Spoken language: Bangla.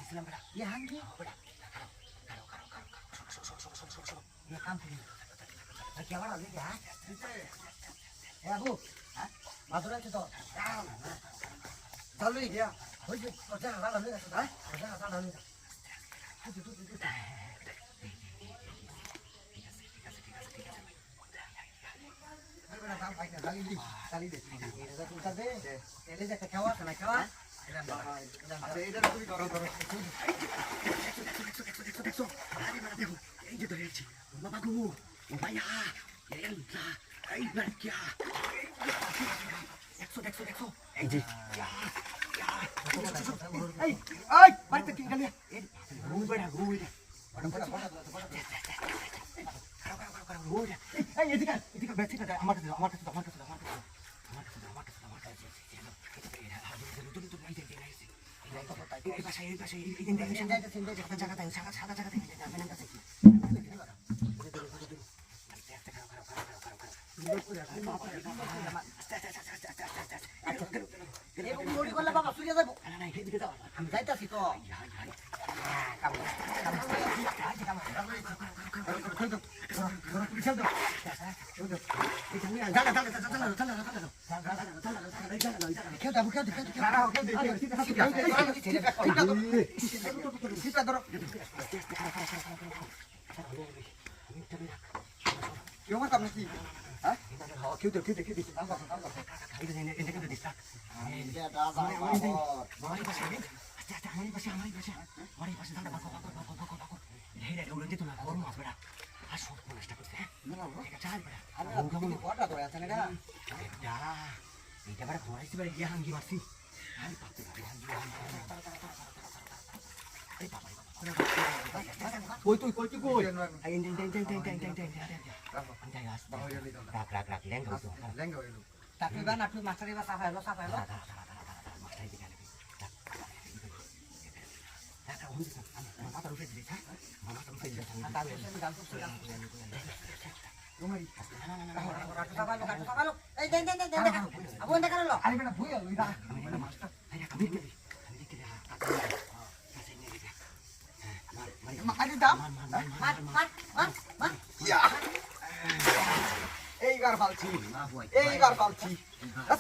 আসছিলাম বেটা ইয়ে হাঙ্গি বেটা সরো ইয়ে কাম করি কি আবার আলি হ্যাঁ এ আবু হ্যাঁ মাদুর আছে তো চালু গিয়া ওই যে ওটা হালা হয়ে গেছে হ্যাঁ ওটা হালা হয়ে গেছে কাম পাই না চালি দে এটা তুলতা দে এলে যে খাওয়া না খাওয়া আচ্ছা এটা তুমি করো দেখো আরে বেটা দেখো এই যে ধরে আছি বাবা গো ও ভাইয়া এই বাচ্চা দেখো এই যে এই এই বাড়িতে কি গেলে এই ঘুম বেড়া এই এদিকে বেঁচে আমার কাছে এই পাশে সাদা জায়গা থেকে বাবা চুরিয়া যাবো আমি যাইতাছি তো এইবার পালছি আস্তে